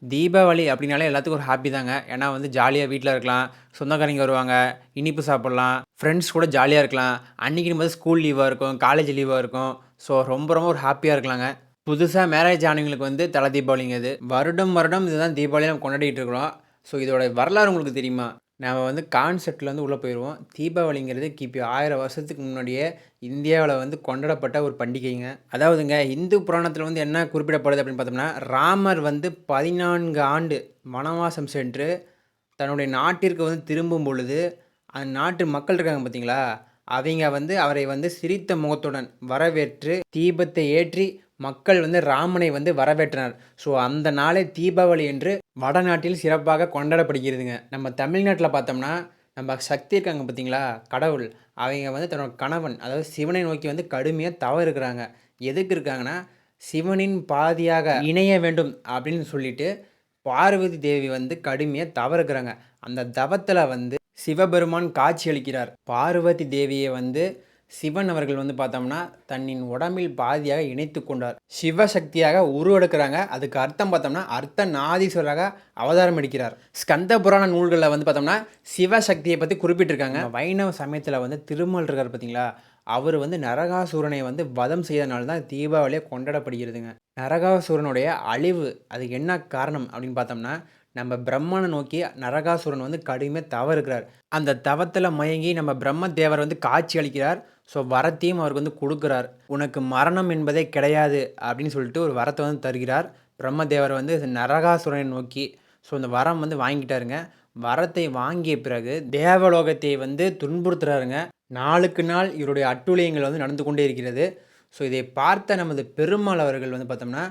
தீபாவளி அப்படின்னாலே எல்லாத்துக்கும் ஒரு ஹாப்பி தாங்க. ஏன்னா வந்து ஜாலியா வீட்ல இருக்கலாம். சொந்தக்காரங்க வருவாங்க. இனிப்பு சாப்பிடலாம். ஃப்ரெண்ட்ஸ் கூட ஜாலியா இருக்கலாம். அன்னைக்குன்னு ஸ்கூல் லீவா இருக்கும். காலேஜ் லீவா இருக்கும். ஸோ ரொம்ப ரொம்ப ஒரு ஹாப்பியா இருக்கலாங்க. புதுசா மேரேஜ் ஆனவங்களுக்கு வந்து தல தீபாவளிங்க இது. வருடம் வருடம் இதுதான் தீபாவளியா நம்ம கொண்டாடிட்டு இருக்கிறோம். ஸோ இதோட வரலாறு உங்களுக்கு தெரியுமா? நாம வந்து கான்செப்ட்ல உள்ள போயிருவோம். தீபாவளிங்கிறது கிபி 1000 வருஷத்துக்கு முன்னாடியே இந்தியாவுல வந்து கொண்டாடப்பட்ட ஒரு பண்டிகைங்க. அதாவதுங்க இந்து புராணத்தில வந்து என்ன குறிப்பிடப்படுது அப்படின்னு பார்த்தோம்னா, ராமர் வந்து 14 ஆண்டு வனவாசம் சென்று தன்னுடைய நாட்டிற்கு வந்து திரும்பும் பொழுது, அந்நாட்டு மக்கள் இருக்காங்க பார்த்தீங்களா, அவைங்க வந்து அவரை வந்து சிரித்த முகத்துடன் வரவேற்று, தீபத்தை ஏற்றி மக்கள் வந்து ராமனை வந்து வரவேற்றனர். ஸோ அந்த நாளே தீபாவளி என்று வடநாட்டில் சிறப்பாக கொண்டாடப்படுகிறதுங்க. நம்ம தமிழ்நாட்டில பார்த்தோம்னா, நம்ம சக்தி இருக்காங்க பார்த்தீங்களா, கடவுள். அவைங்க வந்து தன்னோட கணவன், அதாவது சிவனை நோக்கி வந்து கடுமையா தவம் இருக்கிறாங்க. எதுக்கு இருக்காங்கன்னா, சிவனின் பாதியாக இணைய வேண்டும் அப்படின்னு சொல்லிட்டு, பார்வதி தேவி வந்து கடுமையா தவம் இருக்கிறாங்க. அந்த தவத்தில வந்து சிவபெருமான் காட்சியளிக்கிறார். பார்வதி தேவியை வந்து சிவன் அவர்கள் வந்து பார்த்தோம்னா, தன்னின் உடம்பில் பாதியாக இணைத்துக் கொண்டார். சிவசக்தியாக உருவெடுக்கிறாங்க. அதுக்கு அர்த்தம் பார்த்தோம்னா, அர்த்தநாதீஸ்வரராக அவதாரம் எடுக்கிறார். ஸ்கந்த புராண நூல்கள்ல வந்து பார்த்தோம்னா, சிவசக்தியை பத்தி குறிப்பிட்டிருக்காங்க. வைணவ சமயத்தில வந்து திருமால் இருக்கார் பார்த்தீங்களா, அவர் வந்து நரகாசுரனை வந்து வதம் செய்தனால தான் தீபாவளியா கொண்டாடப்படுகிறதுங்க. நரகாசுரனுடைய அழிவு அதுக்கு என்ன காரணம் அப்படின்னு பார்த்தோம்னா, நம்ம பிரம்மனை நோக்கி நரகாசுரன் வந்து கடுமையா தவம் இருக்கிறார். அந்த தவத்தில மயங்கி நம்ம பிரம்ம தேவர் வந்து காட்சி அளிக்கிறார். ஸோ வரத்தையும் அவருக்கு வந்து குடுக்குறார். "உனக்கு மரணம் என்பதே கிடையாது" அப்படின்னு சொல்லிட்டு ஒரு வரத்த வந்து தருகிறார். பிரம்மதேவர் வந்து நரகாசுரனை நோக்கி. ஸோ இந்த வரம் வந்து வாங்கிட்டாருங்க. வரத்தை வாங்கிய பிறகு தேவலோகத்தை வந்து துன்புறுத்துறாருங்க. நாளுக்கு நாள் இவருடைய அட்டூழியங்கள் வந்து நடந்து கொண்டே இருக்கிறது. ஸோ இதை பார்த்த நமது பெருமாள் அவர்கள் வந்து பார்த்தோம்னா,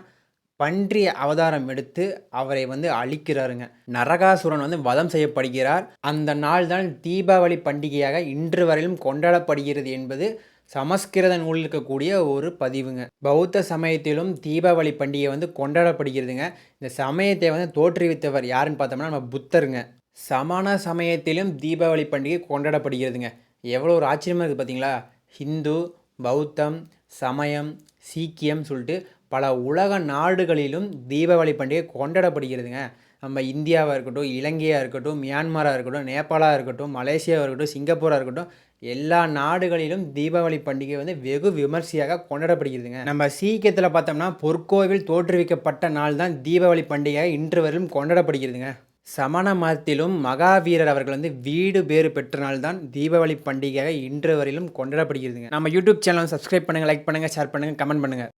பன்றி அவதாரம் எடுத்து அவரை வந்து அழிக்கிறாருங்க. நரகாசுரன் வந்து வதம் செய்யப்படுகிறார். அந்த நாள் தான் தீபாவளி பண்டிகையாக இன்று வரையிலும் கொண்டாடப்படுகிறது என்பது சமஸ்கிருத நூலில் இருக்கக்கூடிய ஒரு பதிவுங்க. பௌத்த சமயத்திலும் தீபாவளி பண்டிகை வந்து கொண்டாடப்படுகிறதுங்க. இந்த சமயத்தை வந்து தோற்றுவித்தவர் யாருன்னு பார்த்தோம்னா நம்ம புத்தருங்க. சமண சமயத்திலும் தீபாவளி பண்டிகை கொண்டாடப்படுகிறதுங்க. எவ்வளோ ஒரு ஆச்சரியமா இருக்குது பார்த்தீங்களா? ஹிந்து, பௌத்தம், சமயம், சீக்கியம் சொல்லிட்டு பல உலக நாடுகளிலும் தீபாவளி பண்டிகை கொண்டாடப்படுகிறதுங்க. நம்ம இந்தியாவாக இருக்கட்டும், இலங்கையாக இருக்கட்டும், மியான்மராக இருக்கட்டும், நேபாளாக இருக்கட்டும், மலேசியாவாக இருக்கட்டும், சிங்கப்பூராக இருக்கட்டும், எல்லா நாடுகளிலும் தீபாவளி பண்டிகை வந்து வெகு விமர்சையாக கொண்டாடப்படுகிறதுங்க. நம்ம சீக்கியத்தில் பார்த்தோம்னா பொற்கோவில் தோற்றுவிக்கப்பட்ட நாள் தான் தீபாவளி பண்டிகை இன்று வரையிலும் கொண்டாடப்படுகிறதுங்க. சமண மதத்திலும் மகாவீரர் அவர்கள் வந்து வீடு பேறு பெற்ற நாள் தான் தீபாவளி பண்டிகையாக இன்று வரையிலும் கொண்டாடப்படுகிறதுங்க. நம்ம யூடியூப் சேனலை சப்ஸ்கிரைப் பண்ணுங்கள், லைக் பண்ணுங்கள், ஷேர் பண்ணுங்கள், கமெண்ட் பண்ணுங்கள்.